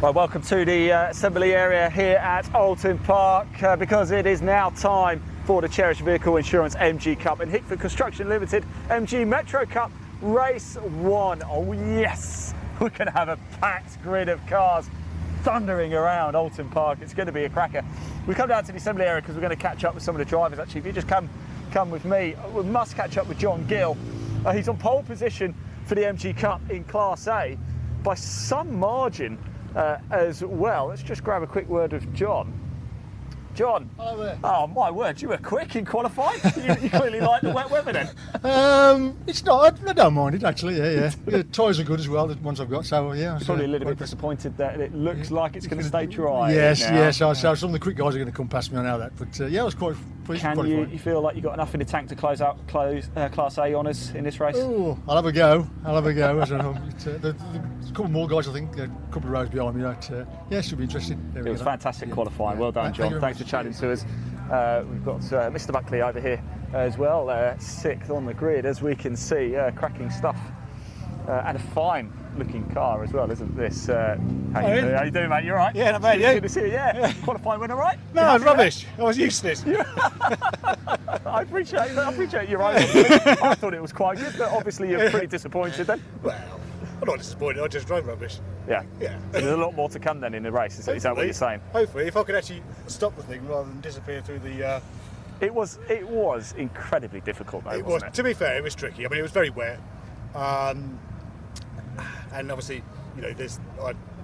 Right, welcome to the assembly area here at Oulton Park because it is now time for the Cherished Vehicle Insurance MG Cup and Hickford Construction Limited MG Metro Cup Race 1. Oh yes, we're going to have a packed grid of cars thundering around Oulton Park. It's going to be a cracker. We come down to the assembly area because we're going to catch up with some of the drivers. Actually, if you just come with me, we must catch up with John Gill. He's on pole position for the MG Cup in Class A by some margin. As well. Let's just grab a quick word with John. John. Hello there. Oh my word, you were quick in qualifying. you clearly like the wet weather then. It's not. I don't mind it actually. Yeah. The tyres are good as well. The ones I've got. So yeah. Probably a little bit disappointed that it looks like it's going to stay dry. Yes. So some of the quick guys are going to come past me. I know that. But yeah, I was quite pleased. Can you feel like you got enough in the tank to close Class A honours in this race? Oh, I'll have a go. I don't know. There's a couple more guys, I think, a couple of rows behind me. That yeah, should be interesting. It was fantastic qualifying. Well done, John. Thanks for chatting to us. We've got Mr. Buckley over here as well, 6th on the grid, as we can see. Cracking stuff and a fine looking car as well, isn't this? How you doing, mate? You all right? Yeah, not bad, you? Good to see you, yeah. Qualifying winner, right? No, it's rubbish. I was useless. I appreciate your own. I thought it was quite good, but obviously you're pretty disappointed then. Well, I'm not disappointed, I just drove rubbish. Yeah. So there's a lot more to come then in the race, is that what you're saying? Hopefully, if I could actually stop the thing rather than disappear through the... It was incredibly difficult though, wasn't it? To be fair, it was tricky. I mean, it was very wet. And obviously, you know, there's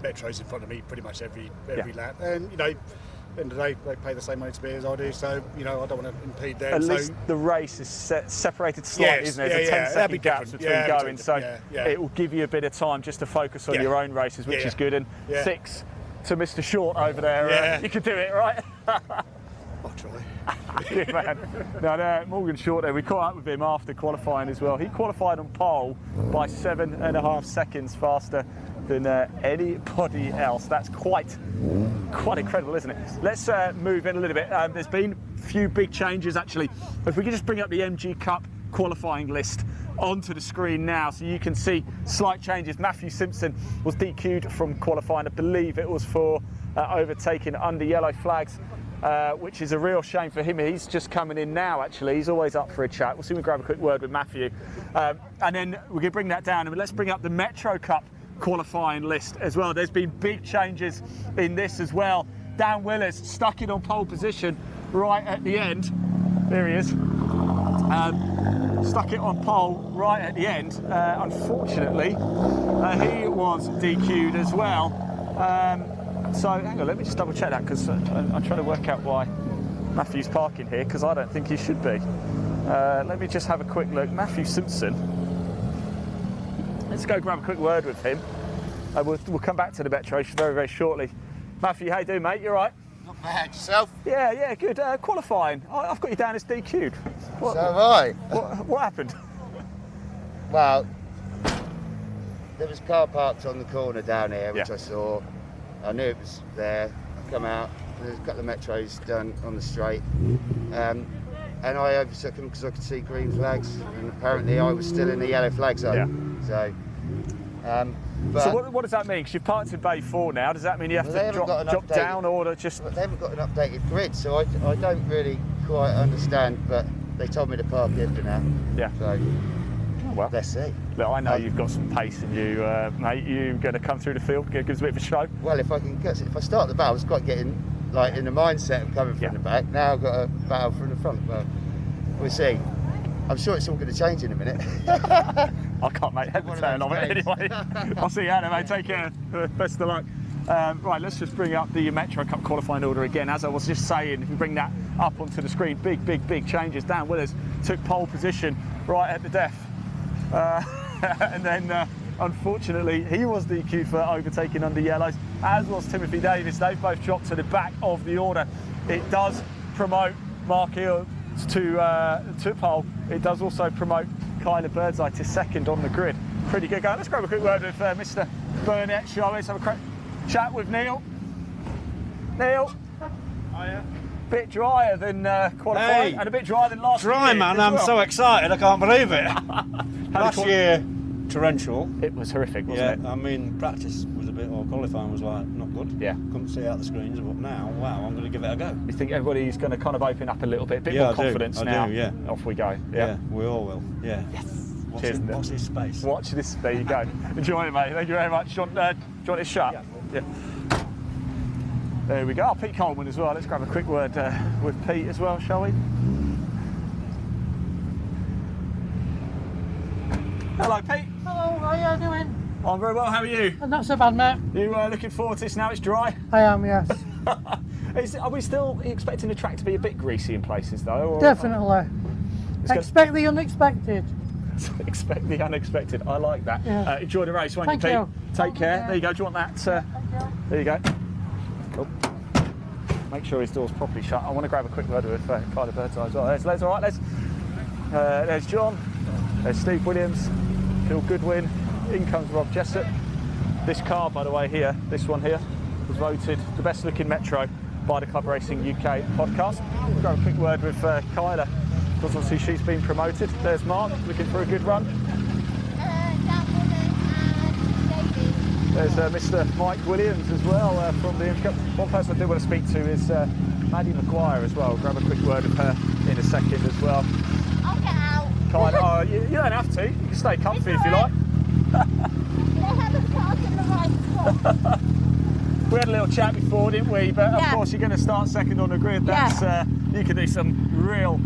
metros in front of me pretty much every lap. And, you know, at the end of the day, they pay the same money to me as I do, so, you know, I don't want to impede them. At least the race is separated slightly, isn't it? There's a 10-second gaps between going, so it will give you a bit of time just to focus on your own races, which is good. And 6 to Mr. Short over there, you can do it, right? I'll try. Good man. Now, Morgan Short there, we caught up with him after qualifying as well. He qualified on pole by 7.5 seconds faster than anybody else. That's quite incredible, isn't it? Let's move in a little bit. There's been a few big changes actually. If we could just bring up the MG Cup qualifying list onto the screen now so you can see slight changes. Matthew Simpson was DQ'd from qualifying. I believe it was for overtaking under yellow flags. Which is a real shame for him. He's just coming in now, actually. He's always up for a chat. We'll see if we grab a quick word with Matthew. And then we're going to bring that down. And let's bring up the Metro Cup qualifying list as well. There's been big changes in this as well. Dan Willers stuck it on pole position right at the end. There he is. Stuck it on pole right at the end. Unfortunately, he was DQ'd as well. So hang on, let me just double check that because I'm trying to work out why Matthew's parking here because I don't think he should be. Let me just have a quick look. Matthew Simpson. Let's go grab a quick word with him. We'll come back to the Metro very, very shortly. Matthew, how you doing, mate? You all right? Not bad. Yourself? Yeah, good. Qualifying. I've got you down as DQ'd. So have I. What happened? Well, there was a car parked on the corner down here, which I saw. I knew it was there. I come out, there's a couple of metros done on the straight. And I overtook them because I could see green flags. And apparently I was still in the yellow flag zone. So, so what does that mean? Because you've parked in Bay 4 now. Does that mean you have to drop down or just... They haven't got an updated grid, so I don't really quite understand, but they told me to park here for now. Yeah. So, well, let's see. Look, I know you've got some pace in you, mate. You're going to come through the field, give us a bit of a show. Well, if I start the battle, I was quite getting like in the mindset of coming from the back. Now I've got a battle from the front. Well, we'll see. I'm sure it's all going to change in a minute. I can't make head or tail of it anyway. I'll see you out there, mate. Take care. Best of luck. Right, let's just bring up the Metro Cup qualifying order again. As I was just saying, if we bring that up onto the screen, big changes. Dan Willers took pole position right at the death. And then, unfortunately, he was DQ'd for overtaking under yellows, as was Timothy Davis. They've both dropped to the back of the order. It does promote Mark Hill to pole. It does also promote Kyler Birdseye to second on the grid. Pretty good going. Let's grab a quick word with Mr. Burnett, shall we? Let's have a quick chat with Neil. Neil. Hiya. Bit drier than qualifying and a bit drier than last year. Dry, man. I'm so excited, I can't believe it. Last year, torrential. It was horrific, wasn't it? I mean, practice was a bit, or qualifying was like not good. Yeah. Couldn't see out the screens, but now, wow, I'm going to give it a go. You think everybody's going to kind of open up a little bit, a bit Yeah, more I do. confidence I now? do, yeah. Off we go. Yeah, we all will. Yeah. Yes. Watch his space. Watch this. There you go. Enjoy it, mate. Thank you very much. Do you want it shut? Yeah. There we go. Oh, Pete Coleman as well. Let's grab a quick word with Pete as well, shall we? Hello, Pete. Hello, how are you doing? I'm very well. How are you? Not so bad, mate. You looking forward to this now? It's dry. I am, yes. Are we still expecting the track to be a bit greasy in places, though? Or, Definitely. It's Expect the unexpected. Expect the unexpected. I like that. Yeah. Enjoy the race, won't Thank you, Pete? you. Take care. There you go. Do you want that? There you go. Oh. Make sure his door's properly shut. I want to grab a quick word with Kyler Birdseye as well. There's Les. All right, Les. There's John. There's Steve Williams. Phil Goodwin. In comes Rob Jessup. This car, by the way, here, this one here, was voted the best looking Metro by the Club Racing UK podcast. We'll grab a quick word with Kyler, because obviously she's been promoted. There's Mark, looking for a good run. There's Mr. Mike Williams as well from the Inch Cup. One person I do want to speak to is Maddie McGuire as well. Grab a quick word with her in a second as well. I'll get out. Kyler, you don't have to. You can stay comfy if you like. They had a start in the right spot. We had a little chat before, didn't we? But of course, you're going to start second on the grid. That's you can do some real.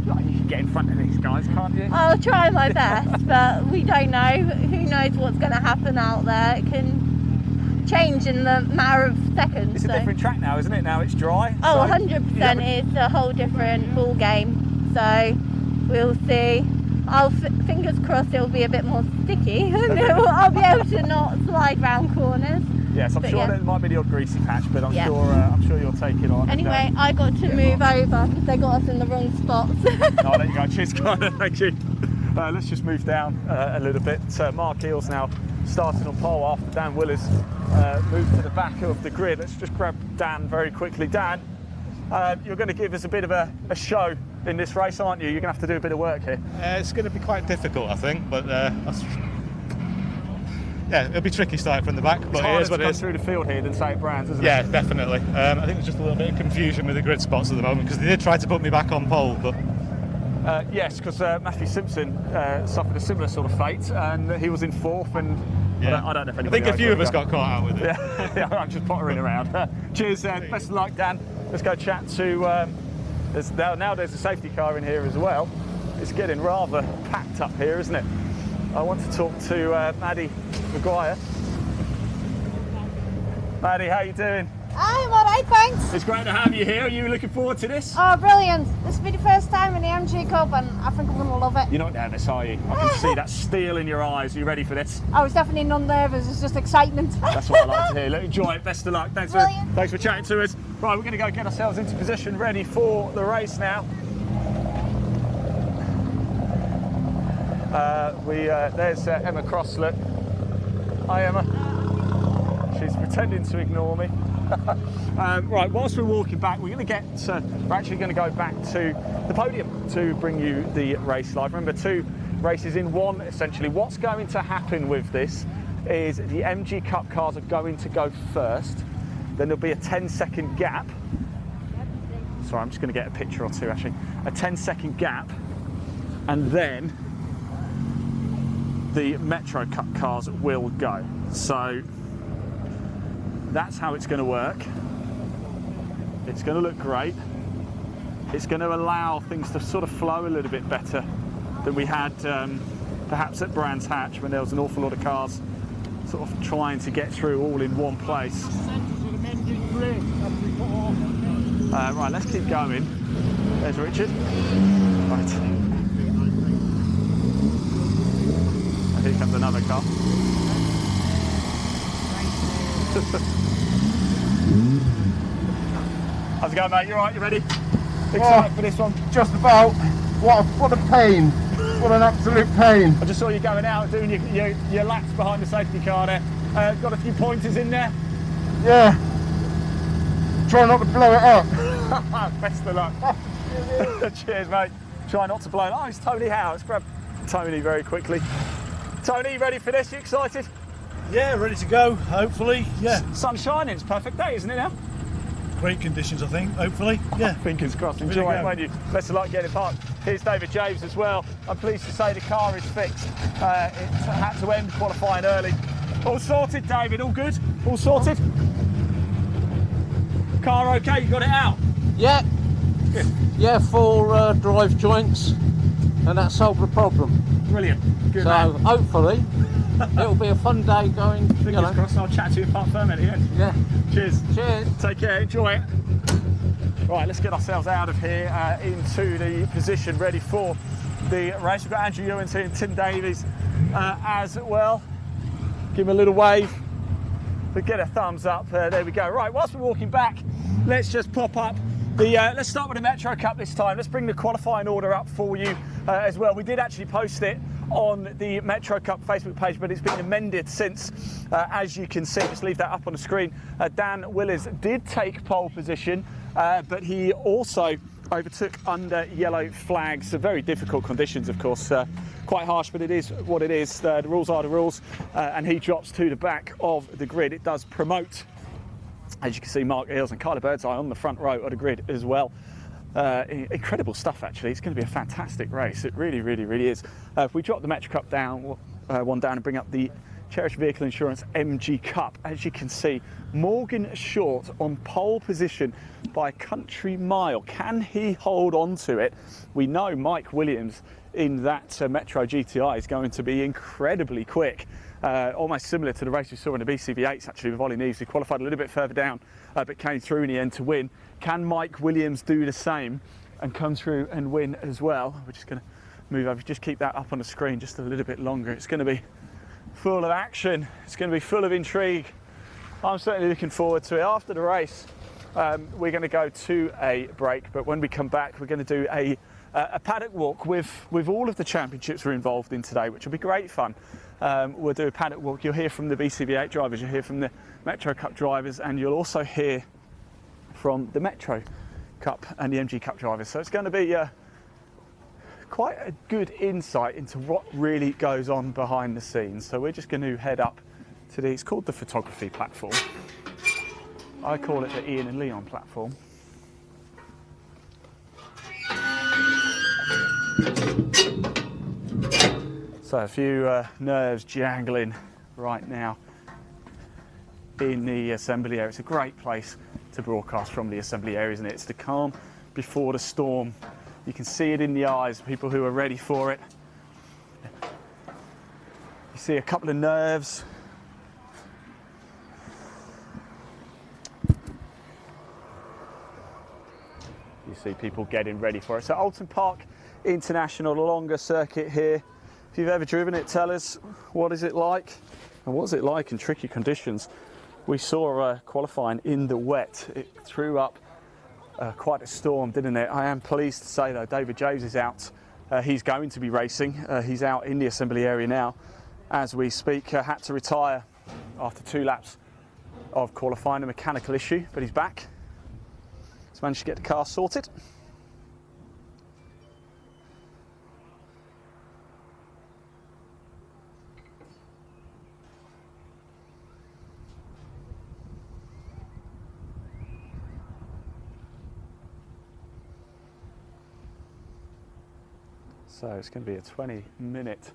You can get in front of these guys, can't you? I'll try my best, but we don't know. Who knows what's going to happen out there? It can change in the matter of seconds. It's a different track now, isn't it? Now it's dry. Oh, so 100%. It's a whole different ball game. So we'll see. Fingers crossed it'll be a bit more sticky and I'll be able to not slide round corners. Yes, I'm sure there might be the odd greasy patch, but I'm sure you'll take it on. Anyway, I got to move over because they got us in the wrong spots. Oh, there you go. Cheers, Kyler. Thank you. Let's just move down a little bit. Mark Eels now starting on pole after Dan Willers moved to the back of the grid. Let's just grab Dan very quickly. Dan, you're going to give us a bit of a show in this race, aren't you? You're going to have to do a bit of work here. It's going to be quite difficult, I think, but it'll be tricky starting from the back. But it is what it is. Through the field here than say at Brands, isn't it? Yeah, definitely. I think there's just a little bit of confusion with the grid spots at the moment because they did try to put me back on pole, but. Yes, because Matthew Simpson suffered a similar sort of fate, and he was in fourth. And I don't know if anybody. I think a few of us got caught out with it. Yeah, I'm just pottering around. Cheers, best of luck, Dan. Let's go chat to. Now there's a safety car in here as well. It's getting rather packed up here, isn't it? I want to talk to Maddie McGuire. Maddie, how you doing? I'm alright, thanks. It's great to have you here. Are you looking forward to this? Oh, brilliant. This will be the first time in the MG Cup and I think I'm going to love it. You're not nervous, are you? I can see that steel in your eyes. Are you ready for this? I was definitely not nervous, it's just excitement. That's what I like to hear. Look, enjoy it. Best of luck. Thanks for chatting to us. Right, we're going to go get ourselves into position, ready for the race now. There's Emma Cross. Look. Hi, Emma. She's pretending to ignore me. Right, whilst we're walking back, we're actually going to go back to the podium to bring you the race live. Remember, 2 races in one, essentially. What's going to happen with this is the MG Cup cars are going to go first. Then there'll be a 10-second gap. Sorry, I'm just going to get a picture or two, actually. A 10-second gap, and then the Metro Cup cars will go. So that's how it's going to work. It's going to look great. It's going to allow things to sort of flow a little bit better than we had perhaps at Brands Hatch when there was an awful lot of cars sort of trying to get through all in one place. Right, let's keep going. There's Richard. Right. And here comes another car. How's it going, mate? You alright? You ready? Excited for this one? Just about. What a pain. What an absolute pain. I just saw you going out doing your laps behind the safety car there. Got a few pointers in there? Yeah. Try not to blow it up. Best of luck. Cheers, mate. Try not to blow it. Oh, it's Tony Howe. Let's grab Tony very quickly. Tony, ready for this? You excited? Yeah, ready to go, hopefully, yeah. Sun's shining, it's a perfect day, isn't it now? Great conditions, I think, hopefully, yeah. Fingers crossed, enjoy it, won't you? Best of luck getting parked. Here's David James as well. I'm pleased to say the car is fixed. It had to end qualifying early. All sorted, David, all good? All sorted? Car okay, you got it out? Yeah. Good. Yeah, 4 drive joints, and that solved the problem. Brilliant. Good So man. hopefully it'll be a fun day going. Fingers crossed, I'll chat to you apart firm at the end. Yeah. Cheers. Cheers. Take care, enjoy it. Right, let's get ourselves out of here into the position ready for the race. We've got Andrew Ewens here and Tim Davies as well. Give him a little wave, but get a thumbs up. There we go. Right, whilst we're walking back, let's just pop up the, let's start with the Metro Cup this time. Let's bring the qualifying order up for you as well. We did actually post it on the Metro Cup Facebook page, but it's been amended since, as you can see. Just leave that up on the screen. Dan Willers did take pole position, but he also overtook under yellow flags. So very difficult conditions, of course. Quite harsh, but it is what it is. The rules are the rules, and he drops to the back of the grid. It does promote, as you can see, Mark Eels and Kyler Birdseye on the front row of the grid as well. Incredible stuff, actually. It's going to be a fantastic race. It really, really, really is. If we drop the Metro Cup down, one down, and bring up the Cherished Vehicle Insurance MG Cup, as you can see, Morgan Short on pole position by a country mile. Can he hold on to it? We know Mike Williams in that Metro GTI is going to be incredibly quick. Almost similar to the race we saw in the BCV8s, actually, with Ollie Neves, who qualified a little bit further down, but came through in the end to win. Can Mike Williams do the same and come through and win as well? We're just going to move over, just keep that up on the screen just a little bit longer. It's going to be full of action. It's going to be full of intrigue. I'm certainly looking forward to it. After the race, we're going to go to a break, but when we come back, we're going to do a paddock walk with all of the championships we're involved in today, which will be great fun. We'll do a paddock walk. You'll hear from the BCV8 drivers, you'll hear from the Metro Cup drivers, and you'll also hear from the Metro Cup and the MG Cup drivers. So it's going to be quite a good insight into what really goes on behind the scenes. So we're just going to head up to it's called the photography platform. I call it the Ian and Leon platform. So a few nerves jangling right now in the assembly area. It's a great place to broadcast from, the assembly area, isn't it? It's the calm before the storm. You can see it in the eyes of people who are ready for it. You see a couple of nerves. You see people getting ready for it. So Oulton Park International, a longer circuit here. If you've ever driven it, tell us, what is it like? And what's it like in tricky conditions? We saw qualifying in the wet. It threw up quite a storm, didn't it? I am pleased to say, though, David James is out. He's going to be racing. He's out in the assembly area now as we speak. Had to retire after 2 laps of qualifying, a mechanical issue, but he's back. He's managed to get the car sorted. So it's going to be a 20-minute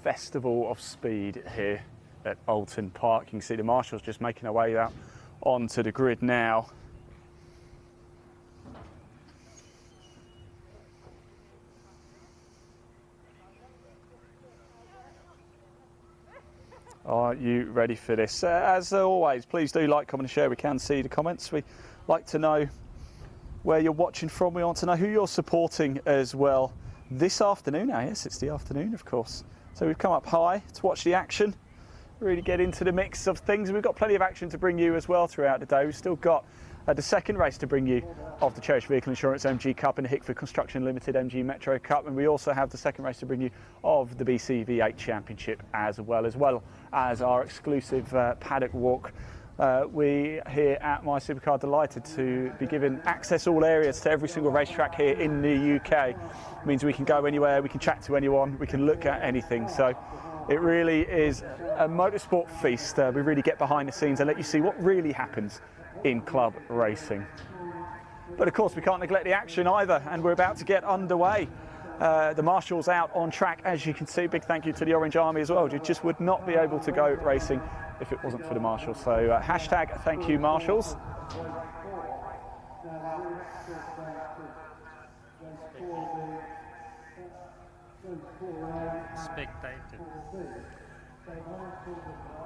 festival of speed here at Oulton Park. You can see the marshals just making their way out onto the grid now. Are you ready for this? As always, please do like, comment and share. We can see the comments. We like to know where you're watching from. We want to know who you're supporting as well. This afternoon, yes, it's the afternoon, of course. So we've come up high to watch the action, really get into the mix of things. We've got plenty of action to bring you as well throughout the day. We've still got the second race to bring you of the Cherished Vehicle Insurance MG Cup and the Hickford Construction Limited MG Metro Cup, and we also have the second race to bring you of the BCV8 Championship as well as our exclusive paddock walk. We here at My Supercar delighted to be given access all areas to every single racetrack here in the UK. It means we can go anywhere, we can chat to anyone, we can look at anything. So It really is a motorsport feast. We really get behind the scenes and let you see what really happens in club racing. But of course we can't neglect the action either, and we're about to get underway. The marshals out on track, as you can see. Big thank you to the Orange Army as well. You just would not be able to go racing if it wasn't for the marshals. So hashtag thank you marshals. Spectator.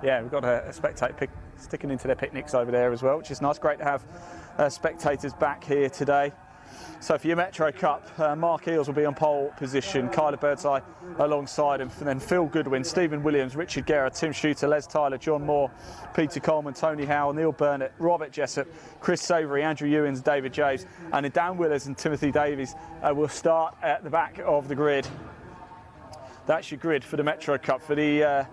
Yeah, we've got a spectator sticking into their picnics over there as well, which is nice. Great to have spectators back here today. So for your Metro Cup, Mark Eales will be on pole position, Kyler Birdseye alongside him, and then Phil Goodwin, Stephen Williams, Richard Guerra, Tim Shooter, Les Tyler, John Moore, Peter Coleman, Tony Howell, Neil Burnett, Robert Jessup, Chris Savoury, Andrew Ewins, David James, and then Dan Willers and Timothy Davies will start at the back of the grid. That's your grid for the Metro Cup. For the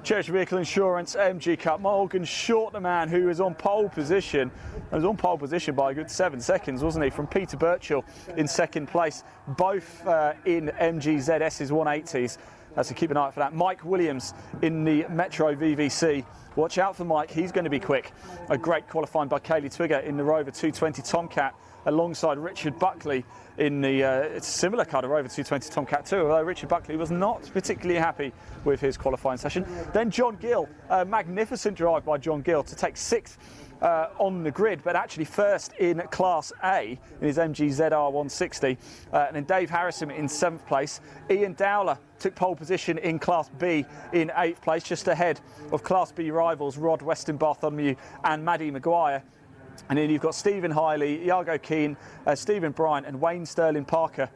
Cherished Vehicle Insurance MG Cup, Morgan Short, the man who was on pole position. He was on pole position by a good 7 seconds, wasn't he? From Peter Birchall in second place, both in MG ZS's 180s. So keep an eye out for that. Mike Williams in the Metro VVC. Watch out for Mike, he's going to be quick. A great qualifying by Kaylee Twigger in the Rover 220 Tomcat, alongside Richard Buckley in the similar car, the Rover 220 Tomcat 2, although Richard Buckley was not particularly happy with his qualifying session. Then John Gill, a magnificent drive by John Gill to take 6th on the grid, but actually first in Class A in his MG ZR 160. And then Dave Harrison in 7th place. Ian Dowler took pole position in Class B in 8th place, just ahead of Class B rivals Rod Weston Bartholomew and Maddie Maguire. And then you've got Stephen Hiley, Iago Keane, Stephen Bryant and Wayne Sterling Parker,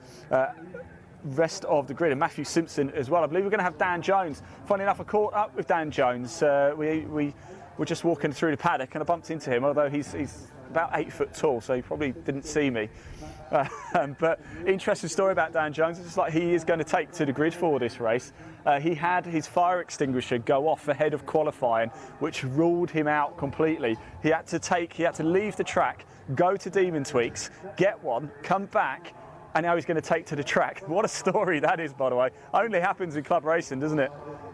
rest of the grid, and Matthew Simpson as well. I believe we're going to have Dan Jones. Funny enough, I caught up with Dan Jones. We were just walking through the paddock and I bumped into him, although he's about 8 foot tall, so he probably didn't see me. But interesting story about Dan Jones. It's like he is going to take to the grid for this race. He had his fire extinguisher go off ahead of qualifying, which ruled him out completely. He had to leave the track, go to Demon Tweaks, get one, come back, and now he's going to take to the track. What a story that is, by the way. Only happens in club racing, doesn't it?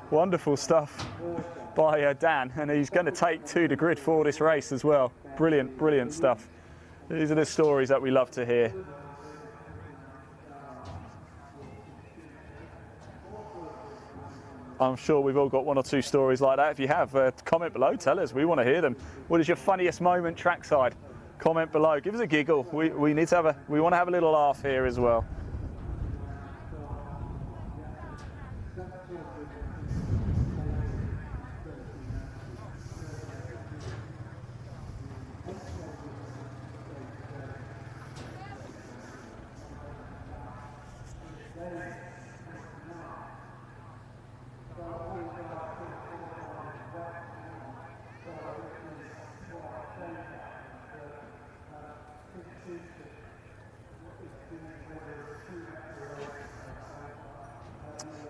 Wonderful stuff by Dan, and he's going to take to the grid for this race as well. Brilliant, brilliant stuff. These are the stories that we love to hear. I'm sure we've all got 1 or 2 stories like that. If you have, comment below, tell us, we want to hear them. What is your funniest moment trackside? Comment below, give us a giggle. We want to have a little laugh here as well.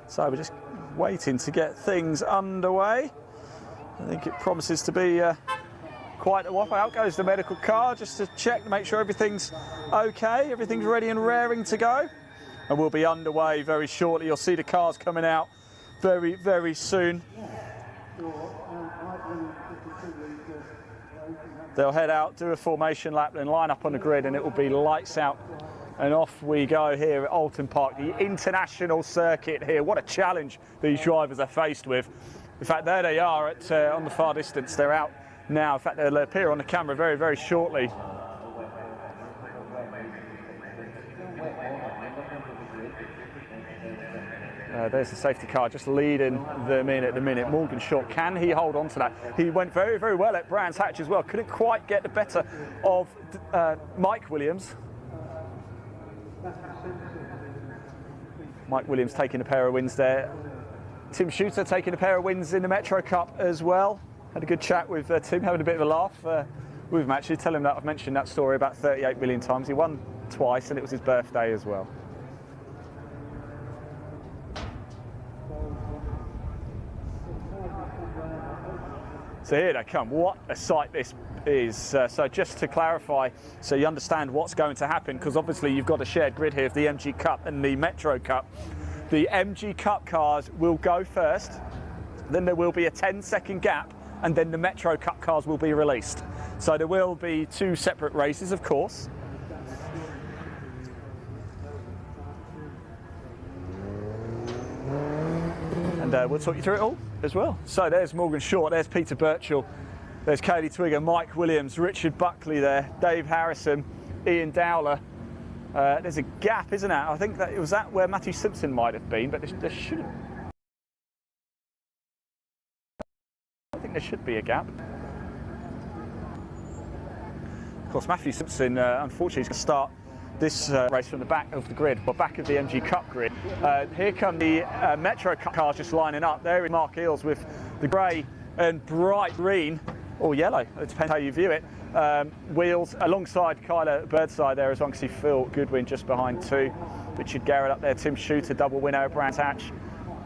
So we're just waiting to get things underway. I think it promises to be quite a while. Out goes the medical car just to check to make sure everything's okay, everything's ready and raring to go. And we'll be underway very shortly. You'll see the cars coming out very, very soon. They'll head out, do a formation lap, then line up on the grid, and it will be lights out. And off we go here at Oulton Park, the international circuit here. What a challenge these drivers are faced with. In fact, there they are on the far distance. They're out now. In fact, they'll appear on the camera very, very shortly. There's the safety car just leading them in at the minute. Morgan Short, can he hold on to that? He went very, very well at Brands Hatch as well. Couldn't quite get the better of Mike Williams. Mike Williams taking a pair of wins there. Tim Shooter taking a pair of wins in the Metro Cup as well. Had a good chat with Tim, having a bit of a laugh with him actually. Tell him that I've mentioned that story about 38 million times. He won twice and it was his birthday as well. So here they come. What a sight this is. So just to clarify, so you understand what's going to happen, because obviously you've got a shared grid here of the MG Cup and the Metro Cup. The MG Cup cars will go first, then there will be a 10-second gap, and then the Metro Cup cars will be released. So there will be 2 separate races, of course. And we'll talk you through it all as well. So there's Morgan Short, there's Peter Birchall, there's Kaylee Twigger, Mike Williams, Richard Buckley there, Dave Harrison, Ian Dowler. There's a gap, isn't there? I think that it was that where Matthew Simpson might have been, but there shouldn't. I think there should be a gap. Of course, Matthew Simpson, unfortunately, is going to start this race from the back of the grid, or back of the MG Cup grid. Here come the Metro Cup cars just lining up. There is Mark Eels with the grey and bright green, or yellow, it depends how you view it, wheels, alongside Kyler Birdside there as well. You can see Phil Goodwin just behind 2. Richard Garrett up there, Tim Shooter, double winner at Brands Hatch.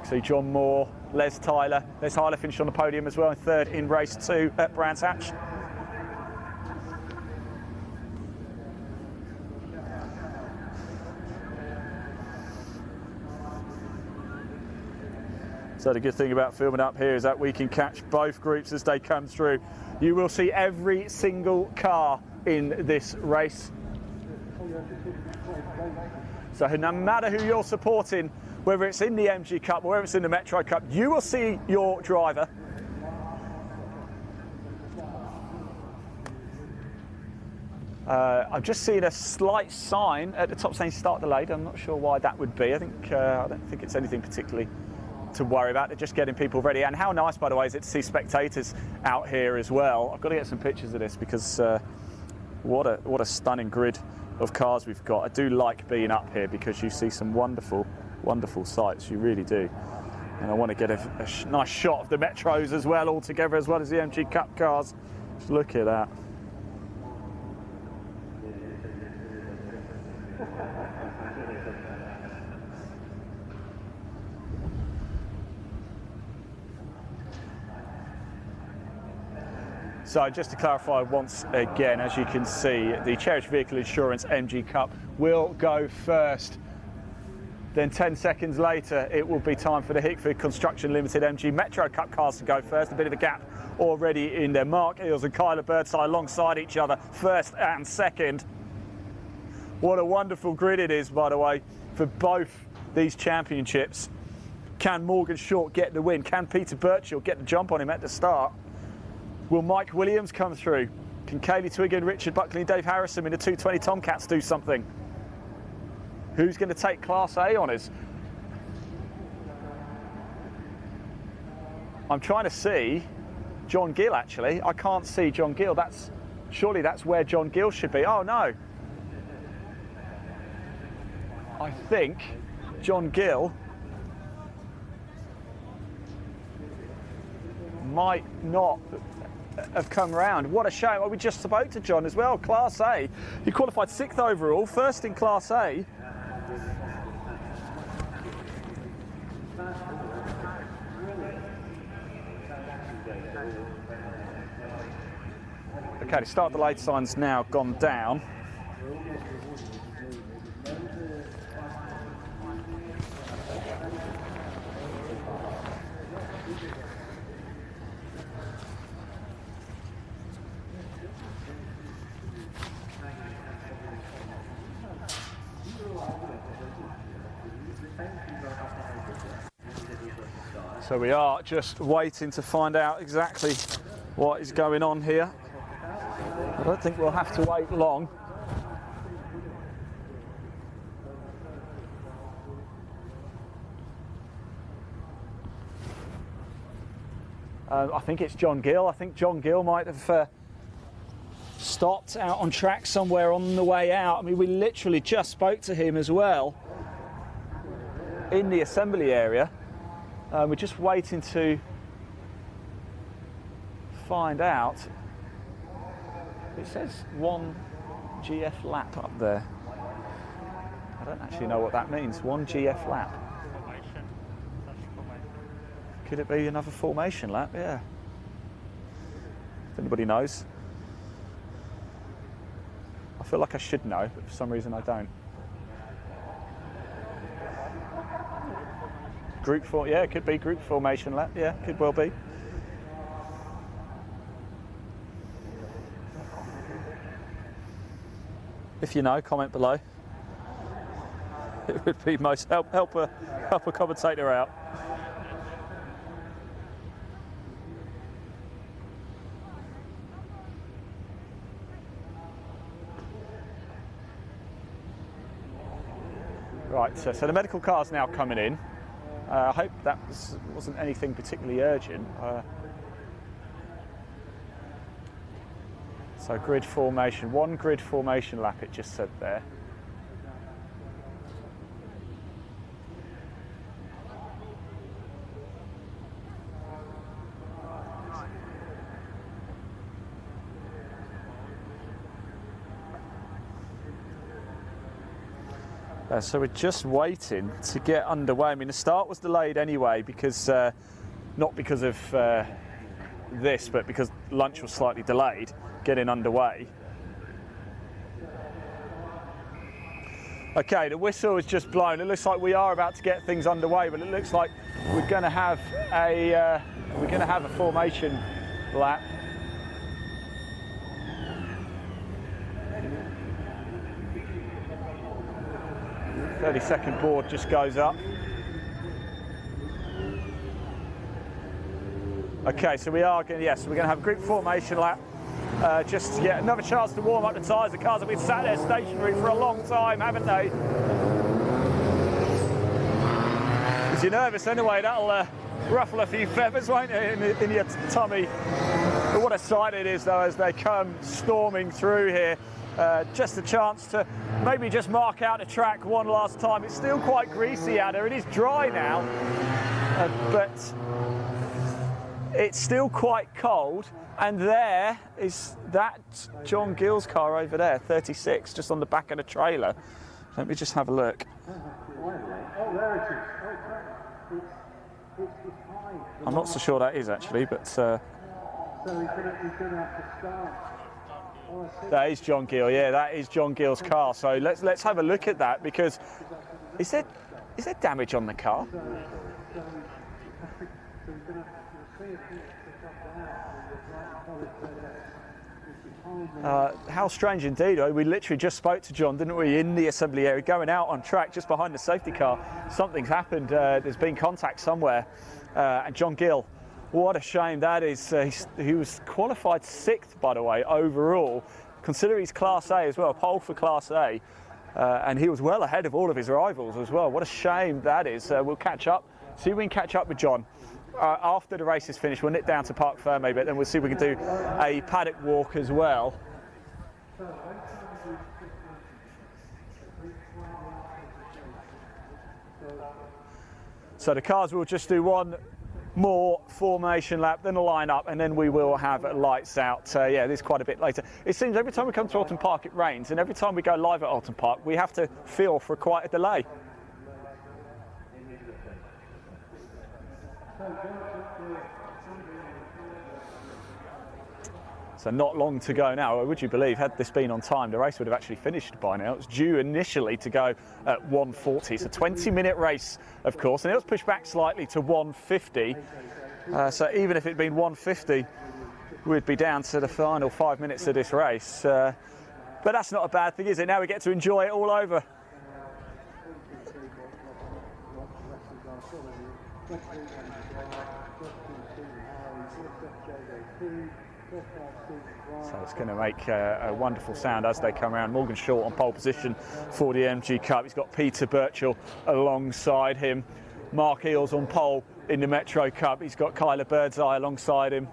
See John Moore, Les Tyler. Les Tyler finished on the podium as well, in 3rd in race 2 at Brands Hatch. So the good thing about filming up here is that we can catch both groups as they come through. You will see every single car in this race. So no matter who you're supporting, whether it's in the MG Cup or whether it's in the Metro Cup, you will see your driver. I've just seen a slight sign at the top saying start delayed. I'm not sure why that would be. I don't think it's anything particularly to worry about. They're just getting people ready. And how nice, by the way, is it to see spectators out here as well. I've got to get some pictures of this because what a stunning grid of cars we've got. I do like being up here because you see some wonderful, wonderful sights. You really do. And I want to get a nice shot of the Metros as well, all together, as well as the MG Cup cars. Just look at that. So just to clarify once again, as you can see, the Cherished Vehicle Insurance MG Cup will go first. Then 10 seconds later, it will be time for the Hickford Construction Limited MG Metro Cup cars to go first. A bit of a gap already in there. Mark Eels and Kyler Birdside alongside each other, first and second. What a wonderful grid it is, by the way, for both these championships. Can Morgan Short get the win? Can Peter Birchall get the jump on him at the start? Will Mike Williams come through? Can Kaylee Twigger, Richard Buckley and Dave Harrison in the 220 Tomcats do something? Who's going to take Class A honours? I'm trying to see John Gill, actually. I can't see John Gill. Surely that's where John Gill should be. Oh, no. I think John Gill might not have come round. What a shame. Well, we just spoke to John as well. Class A. He qualified 6th overall, first in Class A. Okay, the start delayed sign's now gone down. So we are just waiting to find out exactly what is going on here. I don't think we'll have to wait long. I think it's John Gill. I think John Gill might have stopped out on track somewhere on the way out. I mean, we literally just spoke to him as well in the assembly area. We're just waiting to find out. It says 1 GF lap up there. I don't actually know what that means. 1 GF lap. Could it be another formation lap? Yeah. If anybody knows. I feel like I should know, but for some reason I don't. yeah, it could be group formation lap. Yeah, could well be. If you know, comment below. It would be most help a commentator out. Right, so the medical car's now coming in. I hope that wasn't anything particularly urgent. So grid formation, 1 grid formation lap it just said there. So we're just waiting to get underway. I mean, the start was delayed anyway because, not because of this, but because lunch was slightly delayed getting underway. Okay, the whistle is just blown. It looks like we are about to get things underway, but it looks like we're going to have a formation lap. 30-second board just goes up. Okay, so we are going to, yes, we're going to have a group formation lap just to get another chance to warm up the tyres. The cars have been sat there stationary for a long time, haven't they? If you're nervous anyway, that'll ruffle a few feathers, won't it, in your tummy? But what a sight it is, though, as they come storming through here. Just a chance to maybe just mark out the track one last time. It's still quite greasy out there. It is dry now, but it's still quite cold. And there is that John Gill's car over there, 36, just on the back of the trailer. Let me just have a look. I'm not so sure that is actually, but that is John Gill. Yeah, that is John Gill's car. So let's have a look at that, because is there damage on the car? How strange indeed. We literally just spoke to John, didn't we, in the assembly area, going out on track just behind the safety car. Something's happened. There's been contact somewhere. And John Gill, what a shame that is. He was qualified 6th, by the way, overall. Consider he's Class A as well, pole for Class A. And he was well ahead of all of his rivals as well. What a shame that is. We'll catch up, see if we can catch up with John. After the race is finished, we'll nip down to Parc Ferme, but then we'll see if we can do a paddock walk as well. So the cars will just do one more formation lap, then a line up, and then we will have lights out. Yeah, this is quite a bit later. It seems every time we come to Oulton Park it rains, and every time we go live at Oulton Park we have to feel for quite a delay. So not long to go now. Would you believe, had this been on time, the race would have actually finished by now. It was due initially to go at 1:40. It's a 20-minute race, of course, and it was pushed back slightly to 1:50. So even if it'd been 1:50, we'd be down to the final 5 minutes of this race. But that's not a bad thing, is it? Now we get to enjoy it all over. So it's going to make a wonderful sound as they come around. Morgan Short on pole position for the MG Cup. He's got Peter Birchall alongside him. Mark Eales on pole in the Metro Cup. He's got Kyler Birdseye alongside him.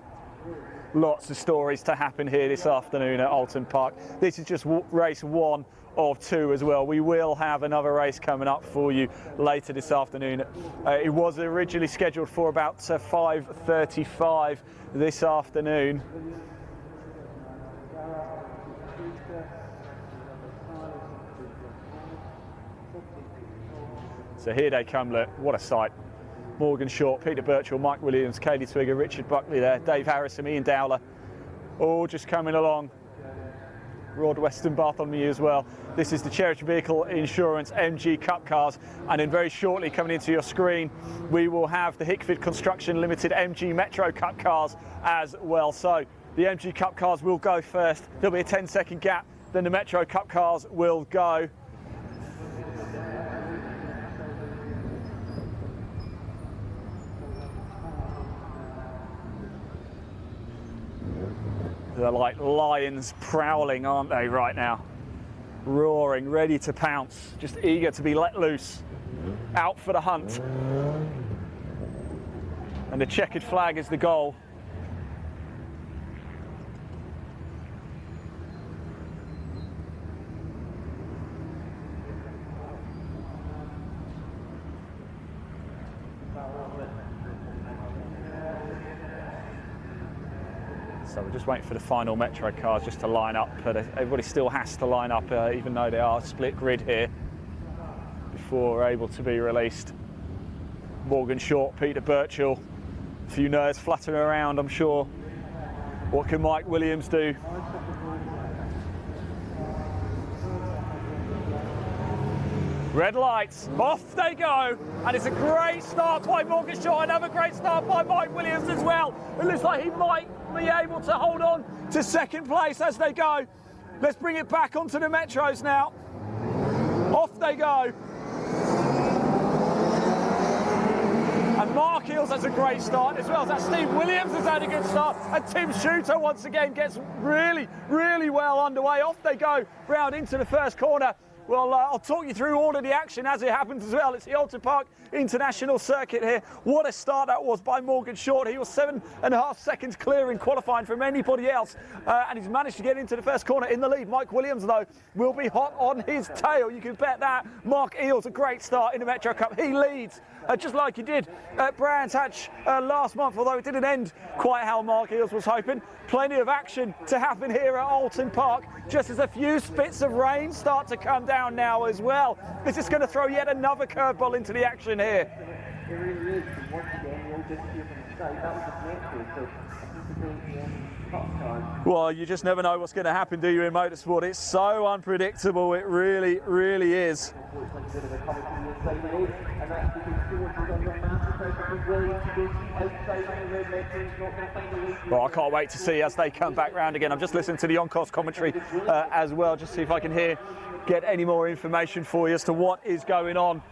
Lots of stories to happen here this afternoon at Oulton Park. This is just race 1 of 2 as well. We will have another race coming up for you later this afternoon. It was originally scheduled for about 5:35 this afternoon. So here they come, look, what a sight. Morgan Short, Peter Birchall, Mike Williams, Kaylee Twigger, Richard Buckley there, Dave Harrison, Ian Dowler, all just coming along. Rod Weston Bartholomew as well. This is the Cherished Vehicle Insurance MG Cup cars, and then very shortly coming into your screen we will have the Hickford Construction Limited MG Metro Cup cars as well. So the MG Cup cars will go first. There'll be a 10-second gap, then the Metro Cup cars will go. They're like lions prowling, aren't they, right now? Roaring, ready to pounce, just eager to be let loose, out for the hunt. And the checkered flag is the goal. So we're just waiting for the final Metro cars just to line up, but everybody still has to line up, even though they are split grid here, before we're able to be released. Morgan Short, Peter Birchall, a few nerves fluttering around, I'm sure. What can Mike Williams do? Red lights, off they go, and it's a great start by Morgan Short, another great start by Mike Williams as well. It looks like he might be able to hold on to second place as they go. Let's bring it back onto the Metros now. Off they go. And Mark Eels has a great start as well. That Steve Williams has had a good start, and Tim Shooter once again gets really, really well underway. Off they go round into the first corner. Well, I'll talk you through all of the action as it happens as well. It's the Oulton Park International Circuit here. What a start that was by Morgan Short. He was 7.5 seconds clear in qualifying from anybody else, and he's managed to get into the first corner in the lead. Mike Williams, though, will be hot on his tail. You can bet that. Mark Eels, a great start in the Metro Cup. He leads just like he did at Brands Hatch last month, although it didn't end quite how Mark Eels was hoping. Plenty of action to happen here at Oulton Park, just as a few spits of rain start to come down now as well. This is going to throw yet another curveball into the action here. It really is, and once again, you'll just hear from the side, that was a breakthrough, so well, you just never know what's going to happen, do you, in motorsport? It's so unpredictable, it really, really is. Well, I can't wait to see as they come back round again. I'm just listening to the on-course commentary as well, just see if I can get any more information for you as to what is going on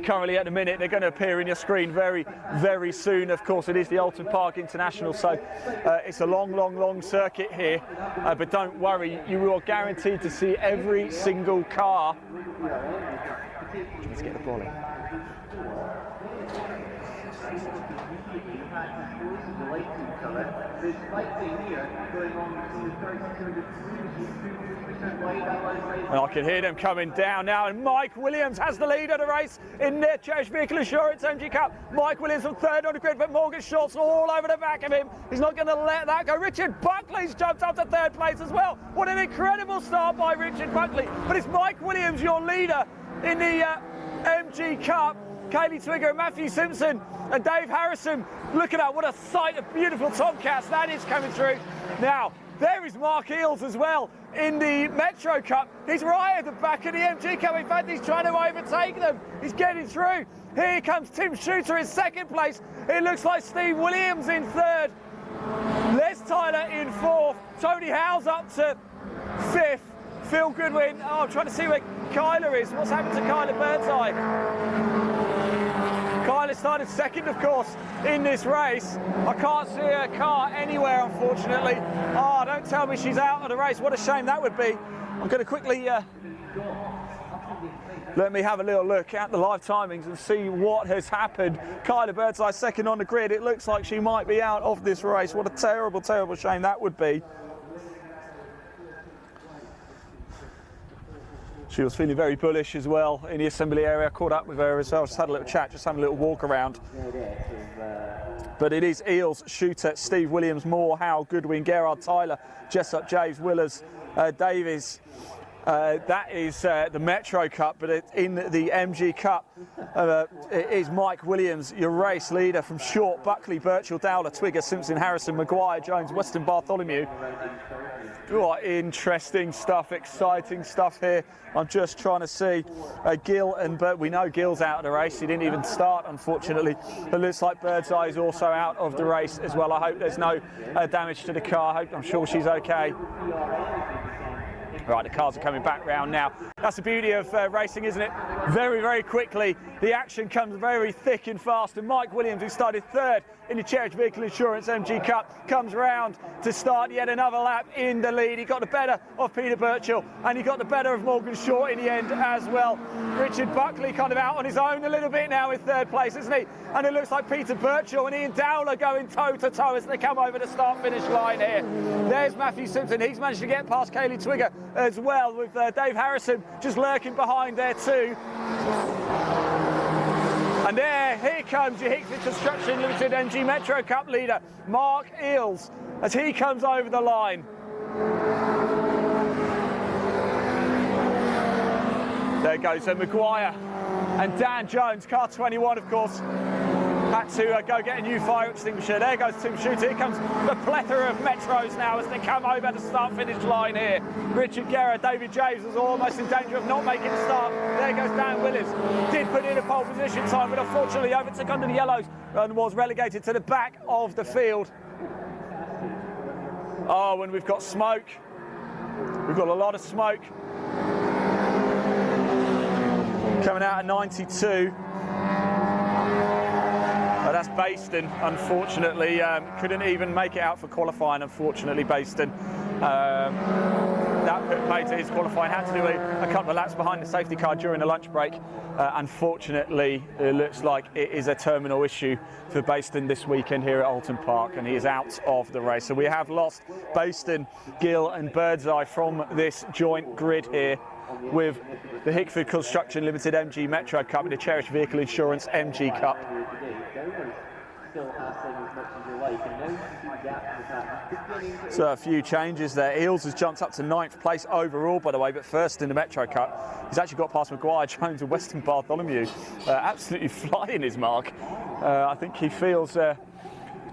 currently at the minute. They're going to appear in your screen very, very soon. Of course, it is the Oulton Park International, so it's a long, long, long circuit here. But don't worry, you are guaranteed to see every single car. Let's get the ball in. And I can hear them coming down now, and Mike Williams has the lead of the race in the Cherished Vehicle Insurance MG Cup. Mike Williams from third on the grid, but Morgan Short's all over the back of him. He's not going to let that go. Richard Buckley's jumped up to third place as well. What an incredible start by Richard Buckley. But it's Mike Williams, your leader in the MG Cup. Kaylee Twigger and Matthew Simpson and Dave Harrison. Look at that, what a sight of beautiful Tomcats that is coming through. Now, there is Mark Eels as well in the Metro Cup. He's right at the back of the MG Cup. In fact, he's trying to overtake them. He's getting through. Here comes Tim Shooter in second place. It looks like Steve Williams in third. Les Tyler in fourth. Tony Howes up to fifth. Phil Goodwin. Oh, I'm trying to see where Kyler is. What's happened to Kyler Birdseye? Kyler started second, of course, in this race. I can't see her car anywhere, unfortunately. Oh, don't tell me she's out of the race. What a shame that would be. I'm going to quickly let me have a little look at the live timings and see what has happened. Kyler Birdseye second on the grid. It looks like she might be out of this race. What a terrible, terrible shame that would be. She was feeling very bullish as well in the assembly area. I caught up with her as well, just had a little chat, just having a little walk around. But it is Eels, Shooter, Steve Williams, Moore, Howe, Goodwin, Gerard, Tyler, Jessup, Javes, Willers, Davies. That is the Metro Cup, but in the MG Cup, it is Mike Williams, your race leader, from Short, Buckley, Birchall, Dowler, Twigger, Simpson, Harrison, Maguire, Jones, Weston, Bartholomew. What interesting stuff, exciting stuff here. I'm just trying to see Gill and Bert. We know Gill's out of the race. He didn't even start, unfortunately. It looks like Birdseye is also out of the race as well. I hope there's no damage to the car. I'm sure she's okay. Right, the cars are coming back round now. That's the beauty of racing, isn't it? Very, very quickly, the action comes very thick and fast. And Mike Williams, who started third in the Cherished Vehicle Insurance MG Cup, comes round to start yet another lap in the lead. He got the better of Peter Birchall, and he got the better of Morgan Short in the end as well. Richard Buckley kind of out on his own a little bit now in third place, isn't he? And it looks like Peter Birchall and Ian Dowler going toe-to-toe as they come over the start-finish line here. There's Matthew Simpson. He's managed to get past Kaylee Twigger as well, with Dave Harrison just lurking behind there too. And here comes your Hickford Construction Limited MG Metro Cup leader, Mark Eels, as he comes over the line. There goes Maguire and Dan Jones, car 21 of course. Had to go get a new fire extinguisher. There goes Tim Shooter. Here comes the plethora of Metros now as they come over the start-finish line here. Richard Guerra, David James was almost in danger of not making the start. There goes Dan Willis. Did put in a pole position time, but unfortunately overtook under the yellows and was relegated to the back of the field. Oh, and we've got smoke. We've got a lot of smoke. Coming out at 92. That's Baston, unfortunately. Couldn't even make it out for qualifying, unfortunately, Baston. That put paid to his qualifying. Had to do a couple of laps behind the safety car during the lunch break. Unfortunately, it looks like it is a terminal issue for Baston this weekend here at Oulton Park, and he is out of the race. So we have lost Baston, Gill and Birdseye from this joint grid here with the Hickford Construction Limited MG Metro Cup and the Cherished Vehicle Insurance MG Cup. So a few changes there. Eels has jumped up to 9th place overall, by the way, but first in the Metro Cup. He's actually got past Maguire, Jones and Weston Bartholomew. Absolutely flying his mark. I think he feels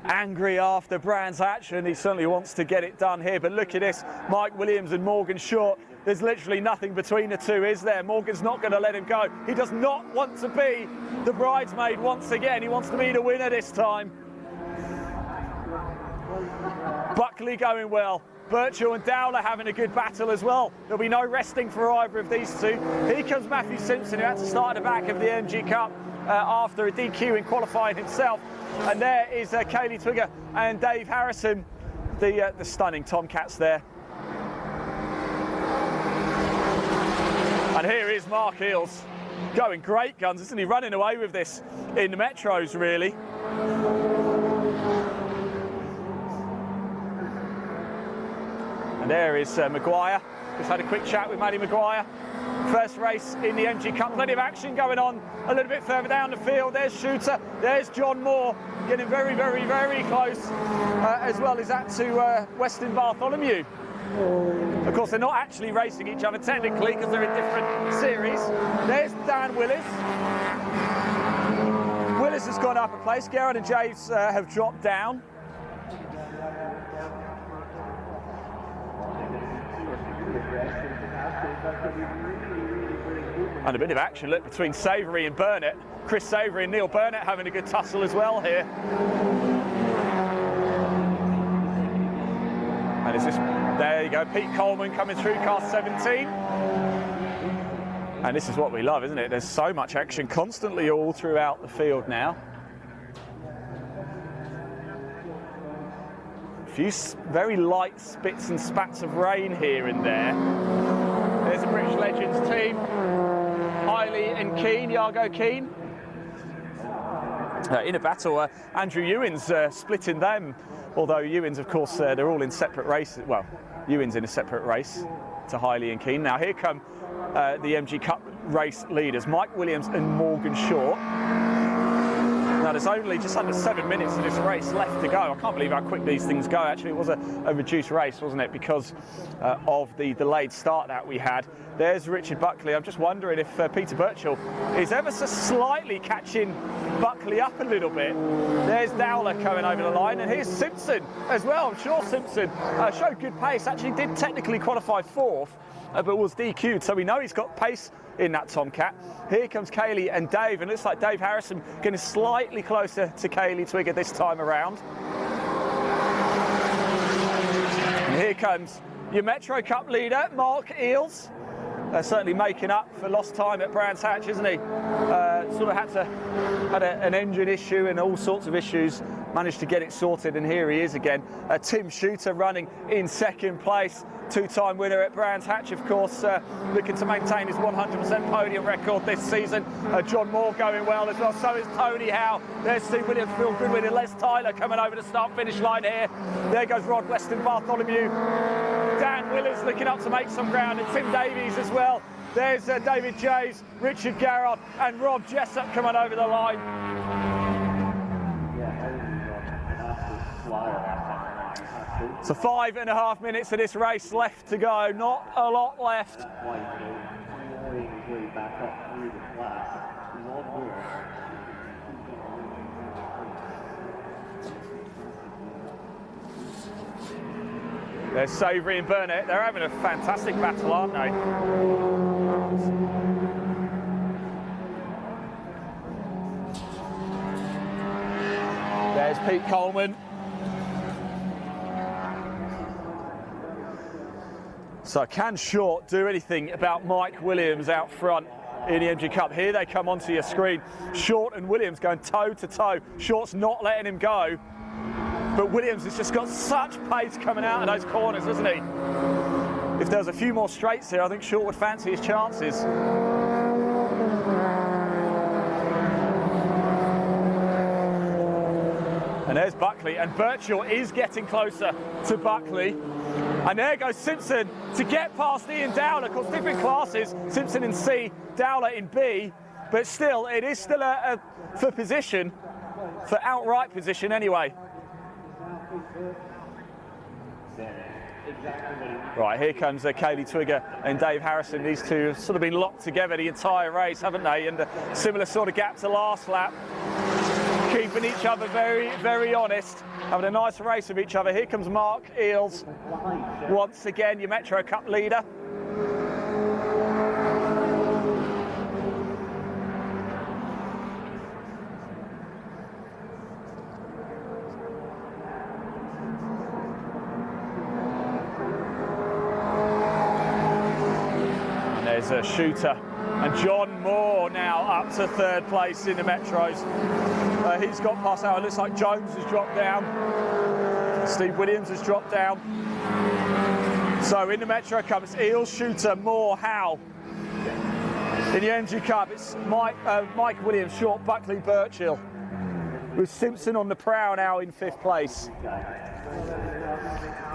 angry after Brand's action. He certainly wants to get it done here, but look at this. Mike Williams and Morgan Short. There's literally nothing between the two, is there? Morgan's not going to let him go. He does not want to be the bridesmaid once again. He wants to be the winner this time. Buckley going well. Birchall and Dowler having a good battle as well. There'll be no resting for either of these two. Here comes Matthew Simpson, who had to start at the back of the MG Cup after a DQ in qualifying himself. And there is Kaylee Twigger and Dave Harrison, the stunning Tomcats there. And here is Mark Eels, going great guns, isn't he? Running away with this in the Metros, really. And there is Maguire. Just had a quick chat with Maddie Maguire. First race in the MG Cup. Plenty of action going on a little bit further down the field. There's Shooter. There's John Moore getting very, very, very close, as well as that to Weston Bartholomew. Of course, they're not actually racing each other technically because they're in different series. There's Dan Willis. Willis has gone up a place. Garrett and James have dropped down. And a bit of action, look, between Savoury and Burnett. Chris Savoury and Neil Burnett having a good tussle as well here. And is this, there you go, Pete Coleman coming through, car 17. And this is what we love, isn't it? There's so much action constantly all throughout the field now. A few very light spits and spats of rain here and there. There's the British Legends team. Hiley and Keane, Yargo Keane. In a battle, Andrew Ewins splitting them. Although Ewins, of course, they're all in separate races. Well, Ewins in a separate race to Hiley and Keane. Now here come the MG Cup race leaders, Mike Williams and Morgan Short. Now there's only just under 7 minutes of this race left to go. I can't believe how quick these things go. Actually, it was a reduced race, wasn't it, because of the delayed start that we had. There's Richard Buckley. I'm just wondering if Peter Birchall is ever so slightly catching Buckley up a little bit. There's Dowler coming over the line, and here's Simpson as well. I'm sure Simpson showed good pace. Actually did technically qualify 4th, but was DQ'd, so we know he's got pace in that Tomcat. Here comes Kaylee and Dave, and it looks like Dave Harrison getting slightly closer to Kaylee Twigger this time around. And here comes your Metro Cup leader, Mark Eales. Certainly making up for lost time at Brands Hatch, isn't he? Sort of had an engine issue and all sorts of issues. Managed to get it sorted, and here he is again. Tim Shooter running in 2nd place. 2-time winner at Brands Hatch, of course, looking to maintain his 100% podium record this season. John Moore going well as well, so is Tony Howe. There's Steve Williams, Phil Goodwin and Les Tyler coming over the start-finish line here. There goes Rod Weston, Bartholomew. Dan Willers looking up to make some ground, and Tim Davies as well. There's David Jays, Richard Garrod and Rob Jessup coming over the line. So 5.5 minutes of this race left to go, not a lot left. There's Savoury and Burnett. They're having a fantastic battle, aren't they? There's Pete Coleman. So can Short do anything about Mike Williams out front in the MG Cup? Here they come onto your screen. Short and Williams going toe to toe. Short's not letting him go, but Williams has just got such pace coming out of those corners, hasn't he? If there was a few more straights here, I think Short would fancy his chances. And there's Buckley, and Birchall is getting closer to Buckley. And there goes Simpson to get past Ian Dowler. Of course, different classes, Simpson in C, Dowler in B, but still, it is still for position, for outright position anyway. Right, here comes Kaylee Twigger and Dave Harrison. These two have sort of been locked together the entire race, haven't they? And a similar sort of gap to last lap. Keeping each other very, very honest, having a nice race with each other. Here comes Mark Eales, once again, your Metro Cup leader. And there's a Shooter. And John Moore now up to 3rd place in the Metros. He's got past out. It looks like Jones has dropped down. Steve Williams has dropped down. So in the Metro Cup, it's Eales, Shooter, Moore, Howe. In the MG Cup, it's Mike Williams, Short, Buckley, Birchall. With Simpson on the prow now in 5th place.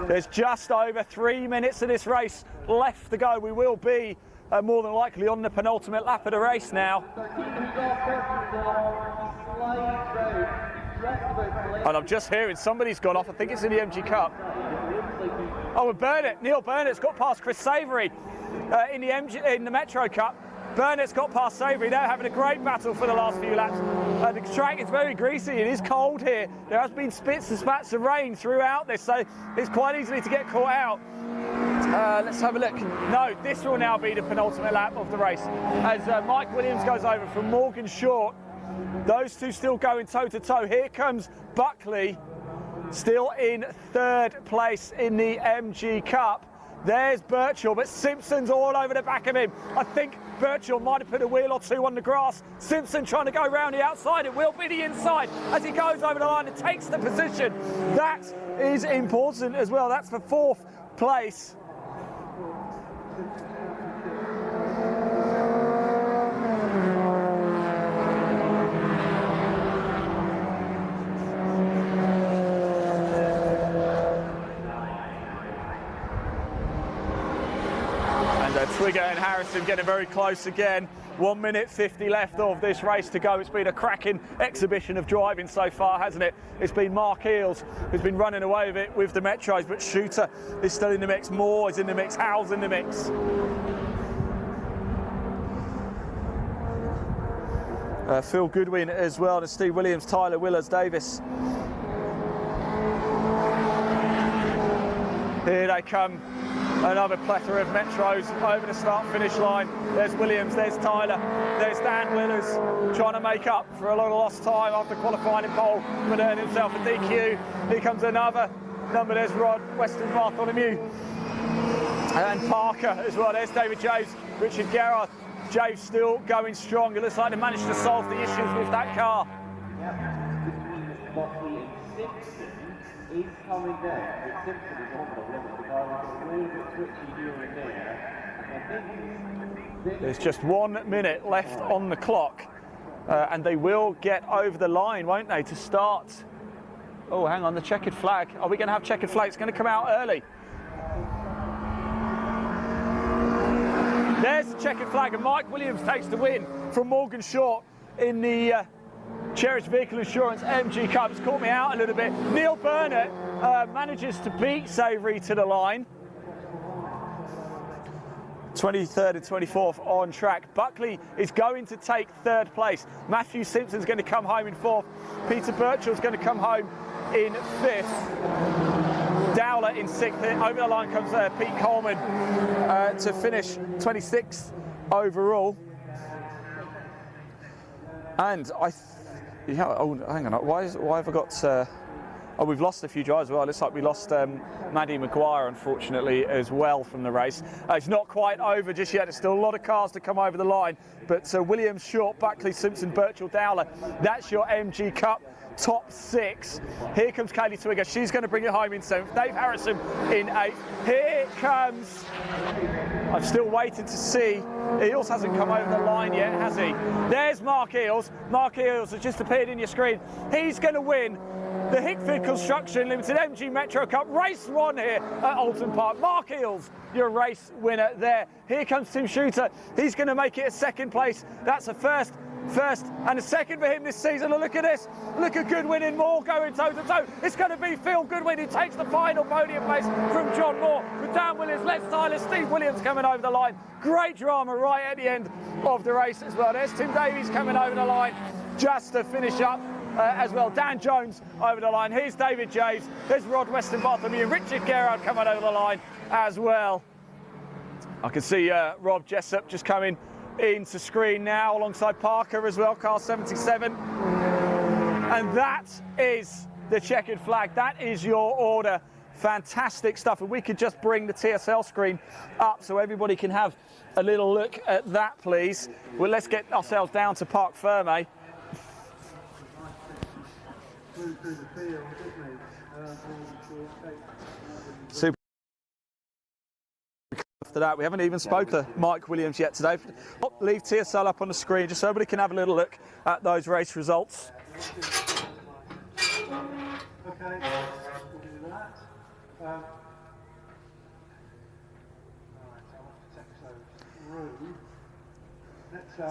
There's just over 3 minutes of this race left to go. We will be more than likely on the penultimate lap of the race now. And I'm just hearing somebody's gone off. I think it's in the MG Cup. Oh, and Burnett, Neil Burnett's got past Chris Savoury in the Metro Cup. Burnett's got past Savoury. They're having a great battle for the last few laps. The track is very greasy. It is cold here. There has been spits and spats of rain throughout this, so it's quite easily to get caught out. Let's have a look. No, this will now be the penultimate lap of the race as Mike Williams goes over from Morgan Short. Those two still going toe to toe. Here comes Buckley, still in 3rd place in the MG Cup. There's Birchall, but Simpson's all over the back of him. I think Birchall might have put a wheel or two on the grass. Simpson trying to go round the outside. It will be the inside as he goes over the line and takes the position. That is important as well. That's for 4th place. Twigger and Harrison getting very close again. 1 minute 50 left of this race to go. It's been a cracking exhibition of driving so far, hasn't it? It's been Mark Eales who's been running away with it with the Metros, but Shooter is still in the mix. Moore is in the mix. Howell's in the mix. Phil Goodwin as well, and Steve Williams, Tyler Willers, Davis. Here they come, another plethora of Metros over the start-finish line. There's Williams, there's Tyler, there's Dan Willers trying to make up for a lot of lost time after qualifying in pole, but earned himself a DQ. Here comes another number, there's Rod, Western Bartholomew, and Parker as well. There's David James, Richard Gerrard. James still going strong. It looks like they managed to solve the issues with that car. He's coming down. It's Simpson is on the limit. The guy was a little bit twitchy here and there. There's just 1 minute left on the clock, and they will get over the line, won't they, to start? Oh, hang on, the checkered flag. Are we going to have checkered flag? It's going to come out early. There's the checkered flag, and Mike Williams takes the win from Morgan Short in the Cherished Vehicle Insurance MG Cup. It's caught me out a little bit. Neil Burnett manages to beat Savoury to the line. 23rd and 24th on track. Buckley is going to take 3rd place. Matthew Simpson's going to come home in 4th. Peter Birchall's going to come home in 5th. Dowler in 6th. Over the line comes Pete Coleman to finish 26th overall. And oh, hang on. Why have I got? Oh, we've lost a few drivers as well. It looks like we lost Maddie Maguire, unfortunately, as well from the race. It's not quite over just yet. There's still a lot of cars to come over the line. But Williams, Short, Buckley, Simpson, Birchall, Dowler. That's your MG Cup top 6. Here comes Kaylee Twigger. She's going to bring it home in 7th. Dave Harrison in 8th. Here comes... I'm still waiting to see. Eales hasn't come over the line yet, has he? There's Mark Eales. Mark Eales has just appeared in your screen. He's going to win the Hickford Construction Limited MG Metro Cup Race 1 here at Oulton Park. Mark Eales, your race winner there. Here comes Tim Shooter. He's going to make it a 2nd place. That's a first and a 2nd for him this season. And look at this. Look at Goodwin and Moore going toe-to-toe. It's going to be Phil Goodwin who takes the final podium place from John Moore. With Dan Williams, Les Tyler, Steve Williams coming over the line. Great drama right at the end of the race as well. There's Tim Davies coming over the line just to finish up as well. Dan Jones over the line. Here's David James. There's Rod Weston Bartholomew and Richard Gerrard coming over the line as well. I can see Rob Jessup just coming into screen now alongside Parker as well, car 77. And that is the checkered flag. That is your order. Fantastic stuff. And we could just bring the TSL screen up so everybody can have a little look at that, please. Well, let's get ourselves down to Parc Ferme. Super. After that, we haven't even spoke to Mike Williams yet today. I'll leave TSL up on the screen just so everybody can have a little look at those race results. Okay, we'll do that.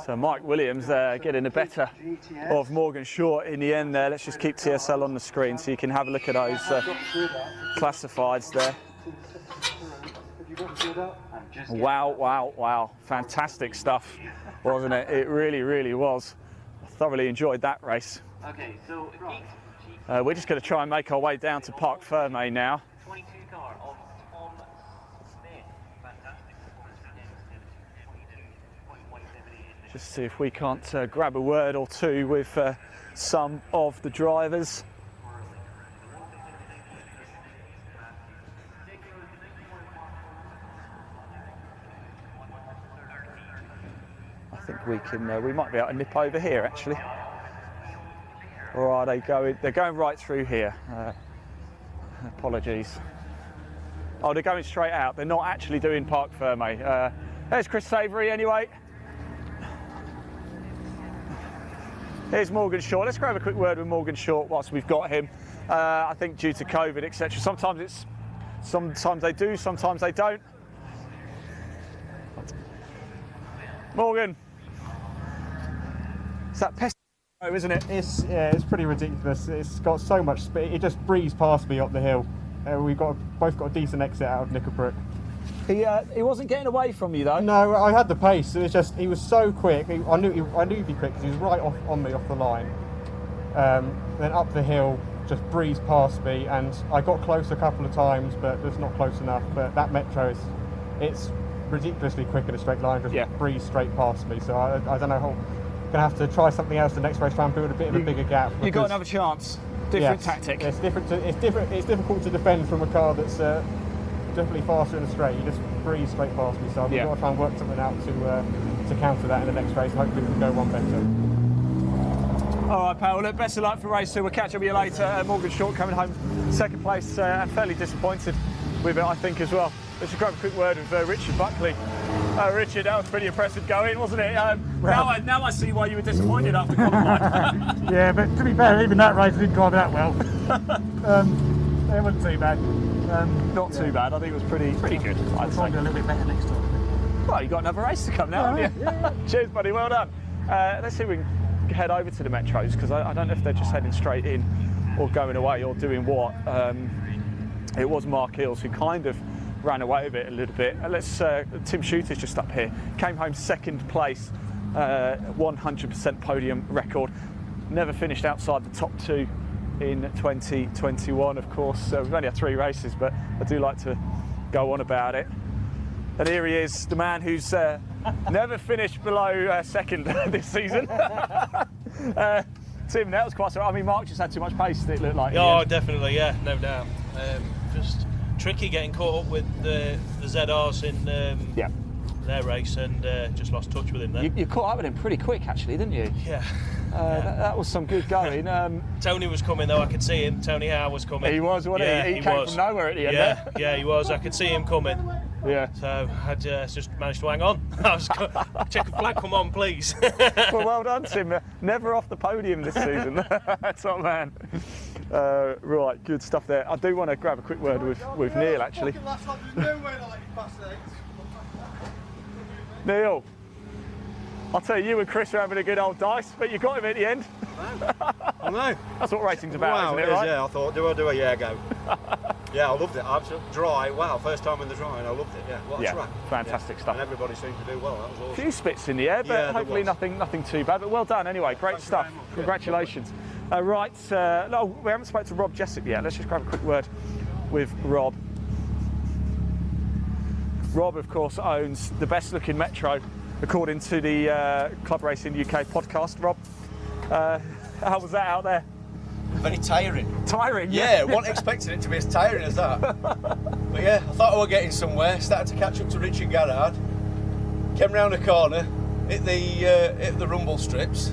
So Mike Williams getting the better of Morgan Short in the end there. Let's just keep TSL on the screen so you can have a look at those classifieds there. Wow, wow, wow. Fantastic stuff, wasn't it? It really, really was. I thoroughly enjoyed that race. Okay, so we're just going to try and make our way down to Parc Ferme now. 22 car of Tom Smith. Fantastic performance for him. Just see if we can't grab a word or two with some of the drivers. I think we can. We might be able to nip over here actually. Or are they going? They're going right through here. Apologies. Oh, they're going straight out. They're not actually doing Parc Ferme. There's Chris Savoury anyway. Here's Morgan Short. Let's grab a quick word with Morgan Short whilst we've got him. I think due to COVID, etc. Sometimes they do, sometimes they don't. Morgan, It's that pest, isn't it? It's pretty ridiculous. It's got so much speed. It just breezed past me up the hill. We've both got a decent exit out of Nickelbrook. He wasn't getting away from you though. No, I had the pace. It was just he was so quick. I knew he'd be quick because he was right on me off the line. Then up the hill, just breezed past me, and I got close a couple of times, but just not close enough. But that Metro it's ridiculously quick in a straight line. Just breezed straight past me. So I don't know how. Going to have to try something else the next race, try and build a bit of a bigger gap. You got another chance. Different tactic. It's different. It's difficult to defend from a car that's definitely faster in the straight. You just breeze straight past me. So I've got to try and work something out to counter that in the next race. Hopefully we can go one better. All right, pal. Look, best of luck for race 2. We'll catch up with you later. Morgan Short coming home second place, and fairly disappointed with it, I think, as well. Let's just grab a quick word with Richard Buckley. Richard, that was pretty impressive going, wasn't it? Now I see why you were disappointed after qualifying. Yeah, but to be fair, even that race didn't drive that well. It wasn't too bad. Not too bad. I think it was pretty good. I'd say. A little bit better next time. Well, you got another race to come now, haven't you? Yeah. Cheers, buddy. Well done. Let's see if we can head over to the Metros, because I don't know if they're just heading straight in or going away or doing what. It was Mark Hills who kind of ran away with it a little bit. Tim Shooter's just up here. Came home second place, 100% podium record. Never finished outside the top 2 in 2021, of course. We've only had 3 races, but I do like to go on about it. And here he is, the man who's never finished below second this season. Tim, that was quite. I mean, Mark just had too much pace, it looked like. Oh, definitely, yeah, no doubt. Just tricky getting caught up with the ZRs in their race, and just lost touch with him there. You caught up with him pretty quick, actually, didn't you? Yeah. That was some good going. Tony was coming though, I could see him. Tony Howe was coming. He was, wasn't he? He came from nowhere at the end. Yeah, he was. I could see him coming. Yeah. So I just managed to hang on. I was check the flag, come on, please. Well done, Tim. Never off the podium this season. Top man. Right, good stuff there. I do want to grab a quick word with Neil, actually. Neil, I'll tell you and Chris are having a good old dice, but you got him at the end. I know. That's what racing's about, isn't it, right? Yeah, I thought, do I do a yeah go? Yeah, I loved it. Absolutely dry. Wow, first time in the dry, and I loved it. Yeah, what a track. Fantastic stuff. And everybody seemed to do well. That was awesome. A few spits in the air, but hopefully nothing too bad. But well done anyway. Great stuff. Congratulations. Right, no, we haven't spoken to Rob Jessup yet. Let's just grab a quick word with Rob. Rob, of course, owns the best-looking Metro, according to the Club Racing UK podcast. Rob, how was that out there? Very tiring. Tiring? Yeah, wasn't expecting it to be as tiring as that. But yeah, I thought I was getting somewhere. Started to catch up to Richard Garrard. Came round the corner, hit the rumble strips.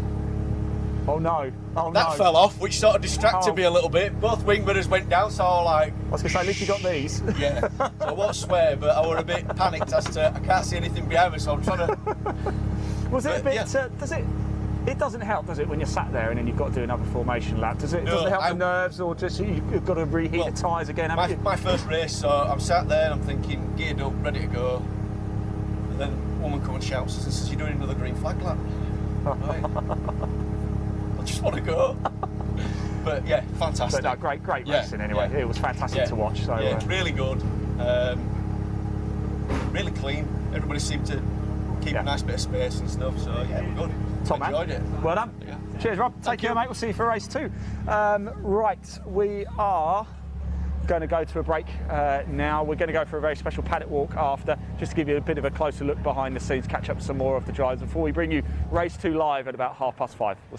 Oh no! Oh that no! Fell off, which sort of distracted me a little bit. Both wing mirrors went down, so I was going to say, at least you got these. Yeah. So I won't swear, but I were a bit panicked as to I can't see anything behind me, so I'm trying to. Was it a bit? Yeah. Does it? It doesn't help, does it, when you're sat there and then you've got to do another formation lap? Does it? Does it help the nerves, or just you've got to reheat the tyres again? My first race, so I'm sat there and I'm thinking, geared up, ready to go. And then a woman comes and shouts and says, "You're doing another green flag lap." Right. I just want to go. But yeah, fantastic. But no, great racing anyway. Yeah. It was fantastic to watch. So really good. Really clean. Everybody seemed to keep a nice bit of space and stuff. So yeah, we're good. Top man. Enjoyed it. Well done. Yeah. Cheers, Rob. Take care, mate. We'll see you for race 2. Right, we are going to go to a break now. We're going to go for a very special paddock walk after, just to give you a bit of a closer look behind the scenes, catch up some more of the drives before we bring you race 2 live at about 5:30. We'll see you.